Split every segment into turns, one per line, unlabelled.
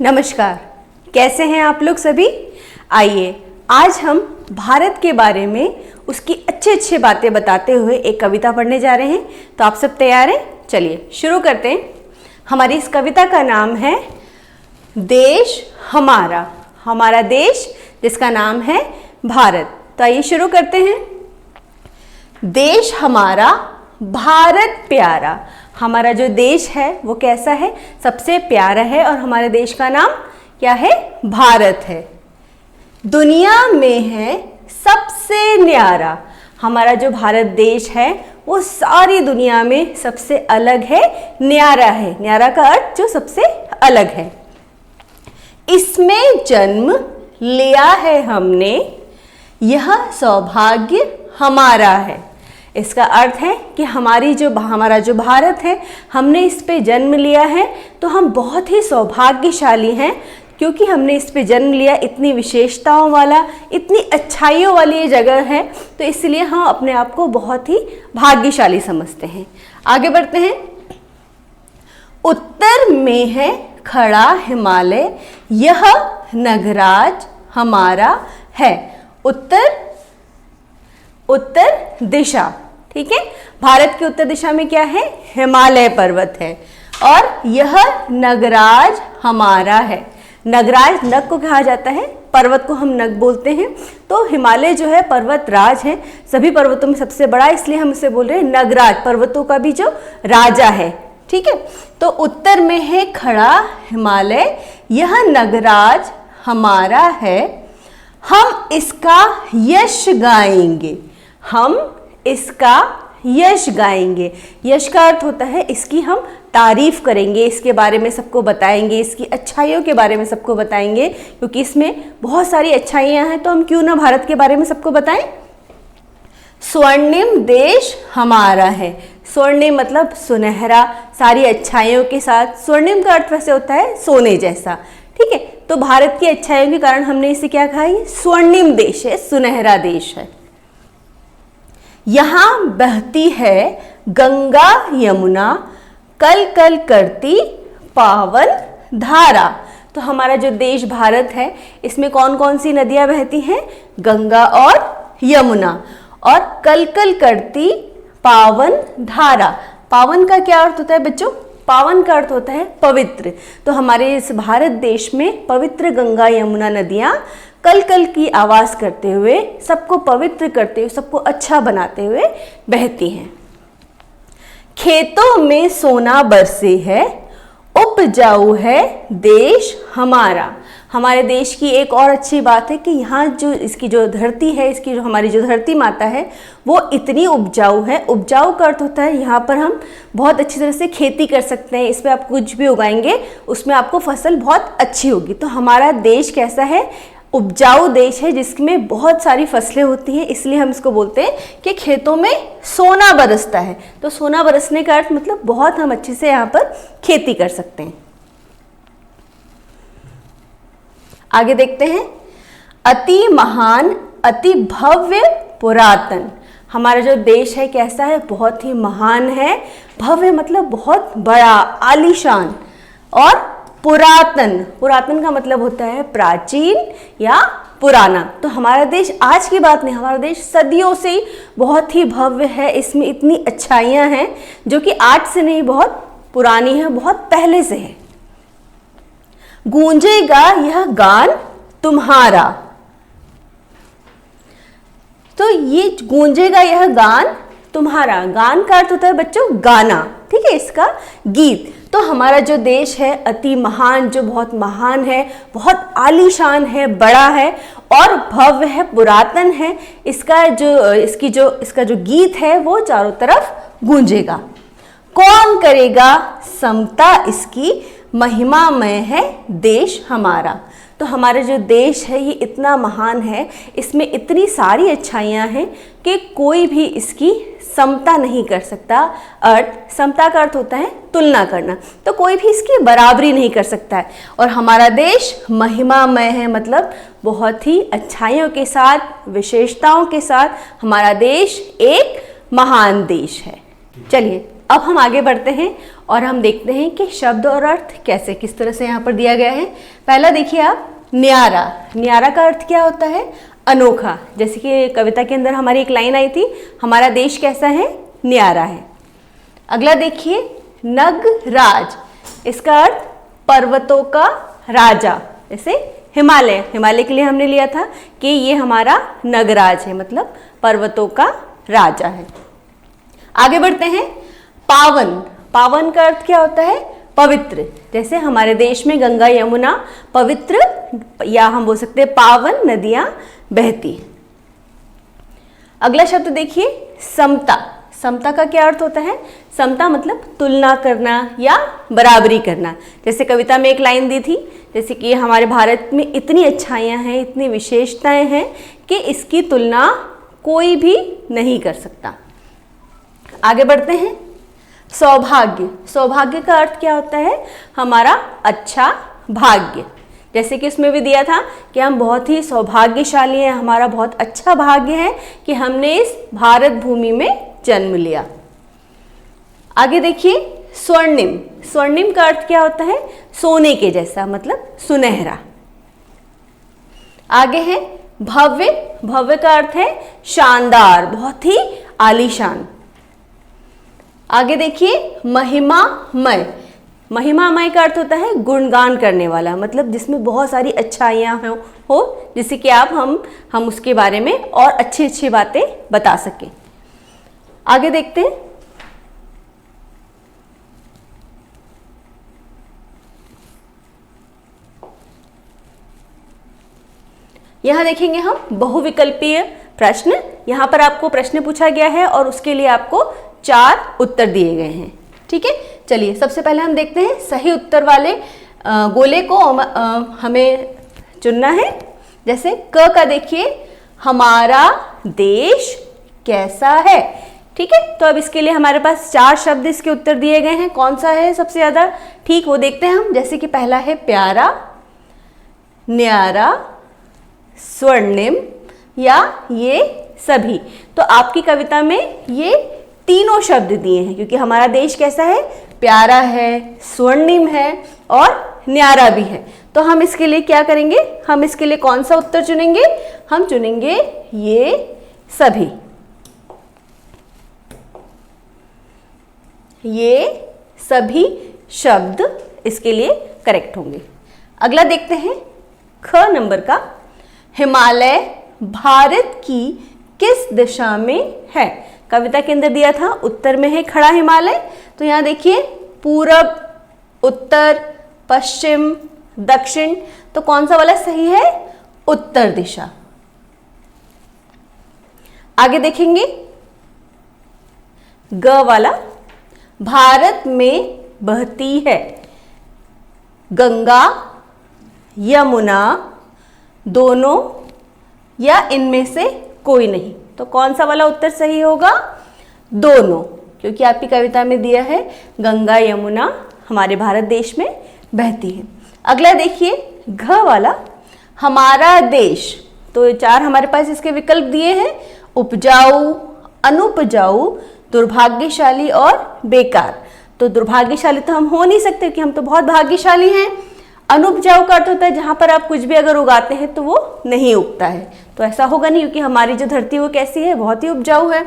नमस्कार, कैसे हैं आप लोग सभी। आइए आज हम भारत के बारे में उसकी अच्छे अच्छे बातें बताते हुए एक कविता पढ़ने जा रहे हैं। तो आप सब तैयार हैं? चलिए शुरू करते हैं। हमारी इस कविता का नाम है देश हमारा। हमारा देश जिसका नाम है भारत। तो आइए शुरू करते हैं। देश हमारा भारत प्यारा। हमारा जो देश है वो कैसा है? सबसे प्यारा है और हमारे देश का नाम क्या है? भारत है। दुनिया में है सबसे न्यारा। हमारा जो भारत देश है वो सारी दुनिया में सबसे अलग है, न्यारा है। न्यारा का अर्थ जो सबसे अलग है। इसमें जन्म लिया है हमने, यह सौभाग्य हमारा है। इसका अर्थ है कि हमारा जो भारत है, हमने इस पे जन्म लिया है तो हम बहुत ही सौभाग्यशाली हैं, क्योंकि हमने इस पे जन्म लिया। इतनी विशेषताओं वाला, इतनी अच्छाइयों वाली ये जगह है, तो इसलिए हम अपने आप को बहुत ही भाग्यशाली समझते हैं। आगे बढ़ते हैं। उत्तर में है खड़ा हिमालय, यह नगराज हमारा है। उत्तर दिशा, ठीक है। भारत की उत्तर दिशा में क्या है? हिमालय पर्वत है। और यह नगराज हमारा है। नगराज, नग को कहा जाता है, पर्वत को हम नग बोलते हैं। तो हिमालय जो है पर्वत राज है, सभी पर्वतों में सबसे बड़ा, इसलिए हम इसे बोल रहे हैं नगराज, पर्वतों का भी जो राजा है, ठीक है। तो उत्तर में है खड़ा हिमालय, यह नगराज हमारा है। हम इसका यश गाएंगे। हम इसका यश गाएंगे। यश का अर्थ होता है इसकी हम तारीफ करेंगे, इसके बारे में सबको बताएंगे, इसकी अच्छाइयों के बारे में सबको बताएंगे, क्योंकि इसमें बहुत सारी अच्छाइयाँ हैं। तो हम क्यों ना भारत के बारे में सबको बताएं। स्वर्णिम देश हमारा है। स्वर्णिम मतलब सुनहरा, सारी अच्छाइयों के साथ। स्वर्णिम का अर्थ वैसे होता है सोने जैसा, ठीक है। तो भारत की अच्छाइयों के कारण हमने इसे क्या कहा? ये स्वर्णिम देश है, सुनहरा देश है। यहाँ बहती है गंगा यमुना, कल कल करती पावन धारा। तो हमारा जो देश भारत है, इसमें कौन कौन सी नदियां बहती हैं? गंगा और यमुना। और कल कल करती पावन धारा। पावन का क्या अर्थ होता है बच्चों? पावन का अर्थ होता है पवित्र। तो हमारे इस भारत देश में पवित्र गंगा यमुना नदियां कल कल की आवाज करते हुए, सबको पवित्र करते हुए, सबको अच्छा बनाते हुए बहती हैं। खेतों में सोना बरसे है, उपजाऊ है देश हमारा। हमारे देश की एक और अच्छी बात है कि यहाँ जो इसकी जो धरती है, इसकी जो हमारी जो धरती माता है, वो इतनी उपजाऊ है। उपजाऊ का अर्थ होता है यहाँ पर हम बहुत अच्छी तरह से खेती कर सकते हैं। इस पर आप कुछ भी उगाएंगे, उसमें आपको फसल बहुत अच्छी होगी। तो हमारा देश कैसा है? उपजाऊ देश है, जिसमें बहुत सारी फसलें होती हैं, इसलिए हम इसको बोलते हैं कि खेतों में सोना बरसता है। तो सोना बरसने का अर्थ मतलब बहुत हम अच्छे से यहाँ पर खेती कर सकते हैं। आगे देखते हैं। अति महान, अति भव्य, पुरातन। हमारा जो देश है कैसा है? बहुत ही महान है। भव्य मतलब बहुत बड़ा, आलीशान। और पुरातन, पुरातन का मतलब होता है प्राचीन या पुराना। तो हमारा देश आज की बात नहीं, हमारा देश सदियों से ही बहुत ही भव्य है। इसमें इतनी अच्छाइयाँ हैं जो कि आज से नहीं, बहुत पुरानी है, बहुत पहले से है। गूंजेगा यह गान तुम्हारा। तो ये गूंजेगा यह गान तुम्हारा। गान का अर्थ होता है बच्चों गाना, ठीक है, इसका गीत। तो हमारा जो देश है अति महान, जो बहुत महान है, बहुत आलीशान है, बड़ा है और भव्य है, पुरातन है। इसका जो गीत है वो चारों तरफ गूंजेगा। कौन करेगा समता इसकी, महिमामय है देश हमारा। तो हमारा जो देश है ये इतना महान है, इसमें इतनी सारी अच्छाइयाँ हैं कि कोई भी इसकी समता नहीं कर सकता। समता का अर्थ होता है तुलना करना। तो कोई भी इसकी बराबरी नहीं कर सकता है। और हमारा देश महिमामय है, मतलब बहुत ही अच्छाइयों के साथ, विशेषताओं के साथ हमारा देश एक महान देश है। चलिए अब हम आगे बढ़ते हैं और हम देखते हैं कि शब्द और अर्थ कैसे किस तरह से यहाँ पर दिया गया है। पहला देखिए आप, न्यारा। न्यारा का अर्थ क्या होता है? अनोखा। जैसे कि कविता के अंदर हमारी एक लाइन आई थी, हमारा देश कैसा है? न्यारा है। अगला देखिए, नगराज। इसका अर्थ पर्वतों का राजा। जैसे हिमालय, हिमालय के लिए हमने लिया था कि ये हमारा नगराज है, मतलब पर्वतों का राजा है। आगे बढ़ते हैं, पावन। पावन का अर्थ क्या होता है? पवित्र। जैसे हमारे देश में गंगा यमुना पवित्र, या हम बोल सकते हैं पावन नदियां बहती। अगला शब्द देखिए, समता। समता का क्या अर्थ होता है? समता मतलब तुलना करना या बराबरी करना। जैसे कविता में एक लाइन दी थी, जैसे कि हमारे भारत में इतनी अच्छाइयाँ हैं, इतनी विशेषताएं हैं कि इसकी तुलना कोई भी नहीं कर सकता। आगे बढ़ते हैं, सौभाग्य। सौभाग्य का अर्थ क्या होता है? हमारा अच्छा भाग्य। जैसे कि इसमें भी दिया था कि हम बहुत ही सौभाग्यशाली हैं, हमारा बहुत अच्छा भाग्य है कि हमने इस भारत भूमि में जन्म लिया। आगे देखिए, स्वर्णिम। स्वर्णिम का अर्थ क्या होता है? सोने के जैसा, मतलब सुनहरा। आगे है भव्य। भव्य का अर्थ है शानदार, बहुत ही आलीशान। आगे देखिए, महिमामय। महिमामय का अर्थ होता है गुणगान करने वाला, मतलब जिसमें बहुत सारी अच्छाइयाँ हो जिससे कि हम उसके बारे में और अच्छी अच्छी बातें बता सकें। आगे देखते हैं, यहाँ देखेंगे हम बहुविकल्पीय प्रश्न। यहाँ पर आपको प्रश्न पूछा गया है और उसके लिए आपको 4 उत्तर दिए गए हैं। ठीक है, चलिए सबसे पहले हम देखते हैं सही उत्तर वाले गोले को हमें चुनना है। जैसे क का देखिए, हमारा देश कैसा है। ठीक है, तो अब इसके लिए हमारे पास 4 शब्द इसके उत्तर दिए गए हैं। कौन सा है सबसे ज़्यादा ठीक, वो देखते हैं हम। जैसे कि पहला है प्यारा, न्यारा, स्वर्णिम या ये सभी। तो आपकी कविता में ये तीनों शब्द दिए हैं, क्योंकि हमारा देश कैसा है? प्यारा है, स्वर्णिम है और न्यारा भी है। तो हम इसके लिए क्या करेंगे? हम इसके लिए कौन सा उत्तर चुनेंगे? हम चुनेंगे ये सभी। ये सभी शब्द इसके लिए करेक्ट होंगे। अगला देखते हैं, ख नंबर का, हिमालय भारत की किस दिशा में है। कविता के अंदर दिया था उत्तर में है खड़ा हिमालय, तो यहाँ देखिए पूरब, उत्तर, पश्चिम, दक्षिण, तो कौन सा वाला सही है? उत्तर दिशा। आगे देखेंगे, ग वाला, भारत में बहती है गंगा यमुना दोनों या इनमें से कोई नहीं। तो कौन सा वाला उत्तर सही होगा? दोनों, क्योंकि आपकी कविता में दिया है गंगा यमुना हमारे भारत देश में बहती है। अगला देखिए, घ वाला, हमारा देश। तो 4 हमारे पास इसके विकल्प दिए हैं, उपजाऊ, अनुपजाऊ, दुर्भाग्यशाली और बेकार। तो दुर्भाग्यशाली तो हम हो नहीं सकते क्योंकि हम तो बहुत भाग्यशाली हैं। अनुपजाऊ का अर्थ होता है जहाँ पर आप कुछ भी अगर उगाते हैं तो वो नहीं उगता है, तो ऐसा होगा नहीं, क्योंकि हमारी जो धरती वो कैसी है? बहुत ही उपजाऊ है।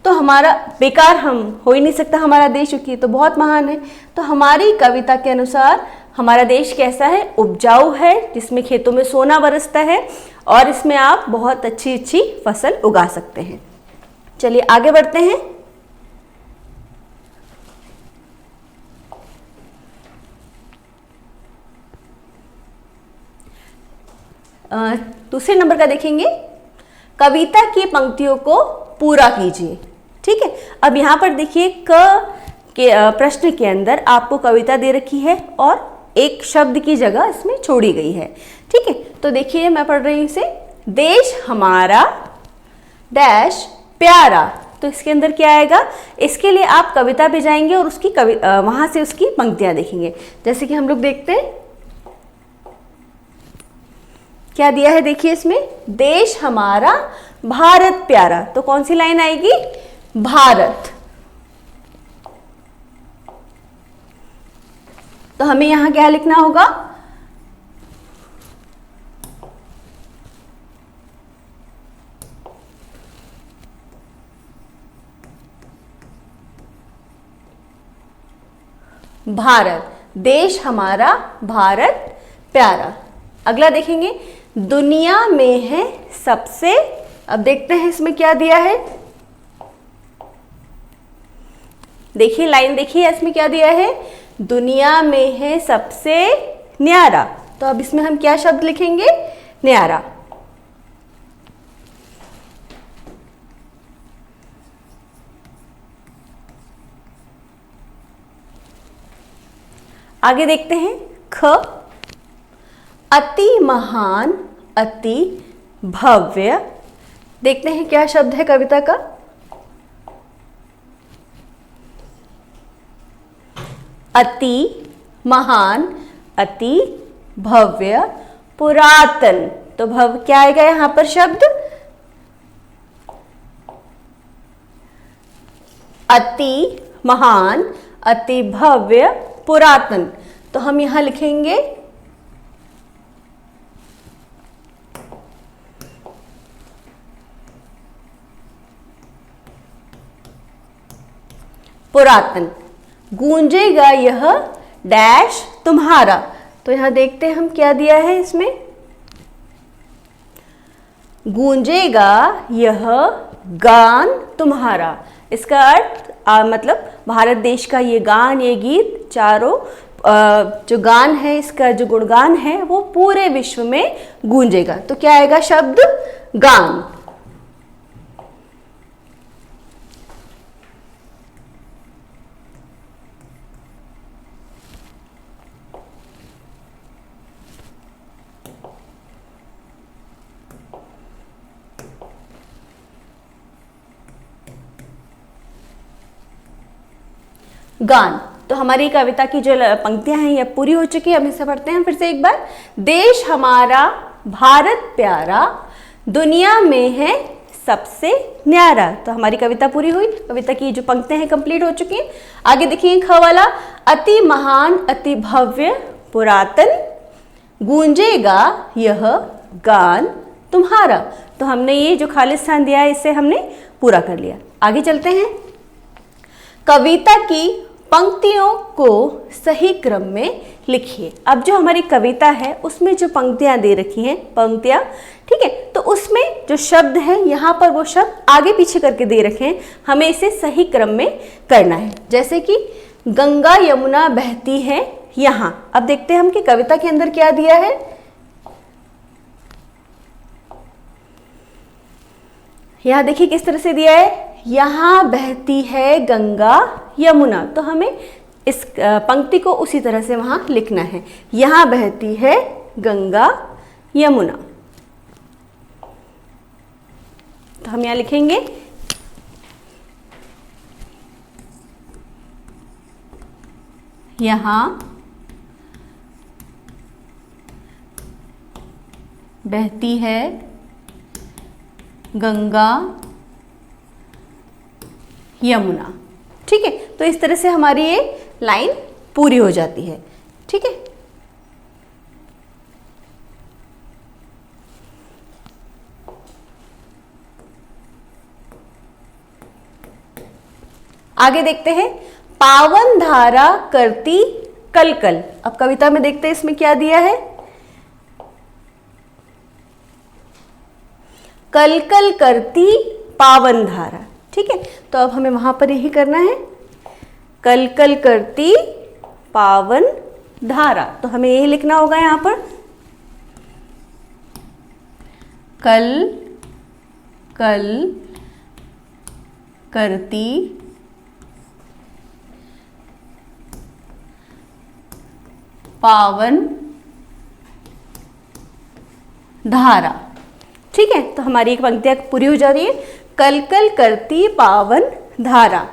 तो हमारा बेकार हम हो ही नहीं सकता हमारा देश, क्योंकि तो बहुत महान है। तो हमारी कविता के अनुसार हमारा देश कैसा है? उपजाऊ है, जिसमें खेतों में सोना बरसता है और इसमें आप बहुत अच्छी अच्छी फसल उगा सकते हैं। चलिए आगे बढ़ते हैं। दूसरे नंबर का देखेंगे, कविता की पंक्तियों को पूरा कीजिए। ठीक है, अब यहाँ पर देखिए क के प्रश्न के अंदर आपको कविता दे रखी है और एक शब्द की जगह इसमें छोड़ी गई है। ठीक है, तो देखिए मैं पढ़ रही हूँ इसे, देश हमारा डैश प्यारा। तो इसके अंदर क्या आएगा? इसके लिए आप कविता पे जाएंगे और उसकी वहां से उसकी पंक्तियां देखेंगे। जैसे कि हम लोग देखते हैं क्या दिया है, देखिए इसमें, देश हमारा भारत प्यारा। तो कौन सी लाइन आएगी? भारत। तो हमें यहाँ क्या लिखना होगा? भारत, देश हमारा भारत प्यारा। अगला देखेंगे, दुनिया में है सबसे, अब देखते हैं इसमें क्या दिया है। देखिए लाइन देखिए, इसमें क्या दिया है? दुनिया में है सबसे न्यारा। तो अब इसमें हम क्या शब्द लिखेंगे? न्यारा। आगे देखते हैं, ख, अति महान अति भव्य। देखते हैं क्या शब्द है कविता का। अति महान अति भव्य पुरातन। तो भव क्या आएगा यहां पर शब्द? अति महान अति भव्य पुरातन। तो हम यहां लिखेंगे पुरातन। गूंजेगा यह डैश तुम्हारा। तो यहां देखते हैं हम क्या दिया है इसमें। गूंजेगा यह गान तुम्हारा। इसका अर्थ मतलब भारत देश का ये गान, ये गीत, चारों जो गान है, इसका जो गुणगान है वो पूरे विश्व में गूंजेगा। तो क्या आएगा शब्द? गान। गान। तो हमारी कविता की जो पंक्तियां हैं ये पूरी हो चुकी है। हम इसे पढ़ते हैं फिर से एक बार। देश हमारा भारत प्यारा, दुनिया में है सबसे न्यारा। तो हमारी कविता पूरी हुई। कविता की जो पंक्तियां हैं कंप्लीट हो चुकी हैं। आगे देखिए ख वाला, अति महान अति भव्य पुरातन, गूंजेगा यह गान तुम्हारा। तो हमने ये जो खाली स्थान दिया है इसे हमने पूरा कर लिया। आगे चलते हैं। कविता की पंक्तियों को सही क्रम में लिखिए। अब जो हमारी कविता है उसमें जो पंक्तियां दे रखी हैं, पंक्तियां, ठीक है, तो उसमें जो शब्द हैं यहाँ पर वो शब्द आगे पीछे करके दे रखे हैं। हमें इसे सही क्रम में करना है। जैसे कि गंगा यमुना बहती है यहाँ। अब देखते हैं हम कि कविता के अंदर क्या दिया है। यहाँ देखिए किस तरह से दिया है, यहाँ बहती है गंगा यमुना। तो हमें इस पंक्ति को उसी तरह से वहां लिखना है। यहाँ बहती है गंगा यमुना। तो हम यहाँ लिखेंगे यहाँ बहती है गंगा यमुना। ठीक है, तो इस तरह से हमारी ये लाइन पूरी हो जाती है। ठीक है, आगे देखते हैं। पावन धारा करती कल कल। अब कविता में देखते हैं इसमें क्या दिया है। कल कल करती पावन धारा। ठीक है, तो अब हमें वहां पर यही करना है, कल कल करती पावन धारा। तो हमें यही लिखना होगा यहां पर, कल कल करती पावन धारा। ठीक है, तो हमारी एक पंक्तियां पूरी हो जा रही है, कल कल करती पावन धारा।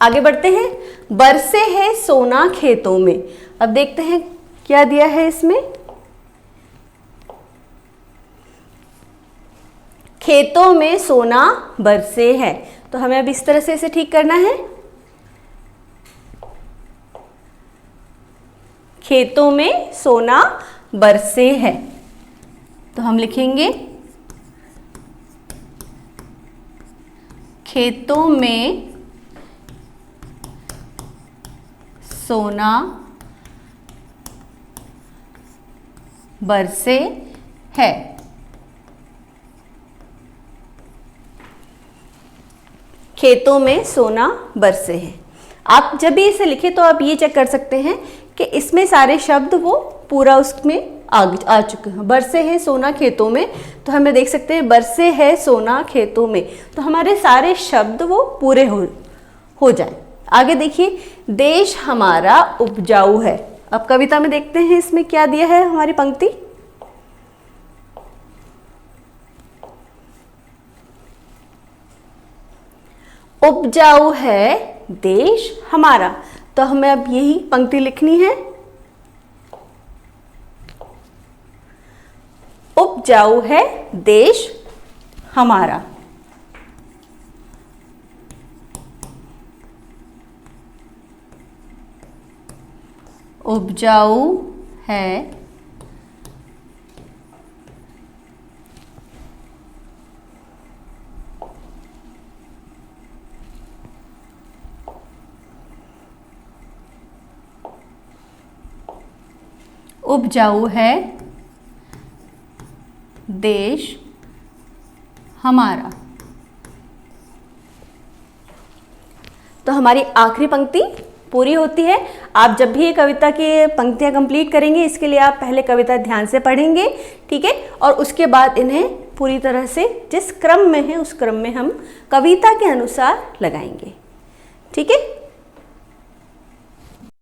आगे बढ़ते हैं। बरसे है सोना खेतों में। अब देखते हैं क्या दिया है इसमें। खेतों में सोना बरसे है। तो हमें अब इस तरह से इसे ठीक करना है। खेतों में सोना बरसे है। तो हम लिखेंगे खेतों में सोना बरसे है। खेतों में सोना बरसे है। आप जब भी इसे लिखें तो आप ये चेक कर सकते हैं कि इसमें सारे शब्द वो पूरा उसमें आ चुके हैं। बरसे है सोना खेतों में, तो हमें देख सकते हैं बरसे है सोना खेतों में, तो हमारे सारे शब्द वो पूरे हो जाए। आगे देखिए, देश हमारा उपजाऊ है। अब कविता में देखते हैं इसमें क्या दिया है हमारी पंक्ति। उपजाऊ है देश हमारा, तो हमें अब यही पंक्ति लिखनी है। उपजाऊ है देश हमारा। उपजाऊ है उपजाऊ है देश हमारा। तो हमारी आखिरी पंक्ति पूरी होती है। आप जब भी ये कविता की पंक्तियां कंप्लीट करेंगे, इसके लिए आप पहले कविता ध्यान से पढ़ेंगे, ठीक है, और उसके बाद इन्हें पूरी तरह से जिस क्रम में है उस क्रम में हम कविता के अनुसार लगाएंगे, ठीक है।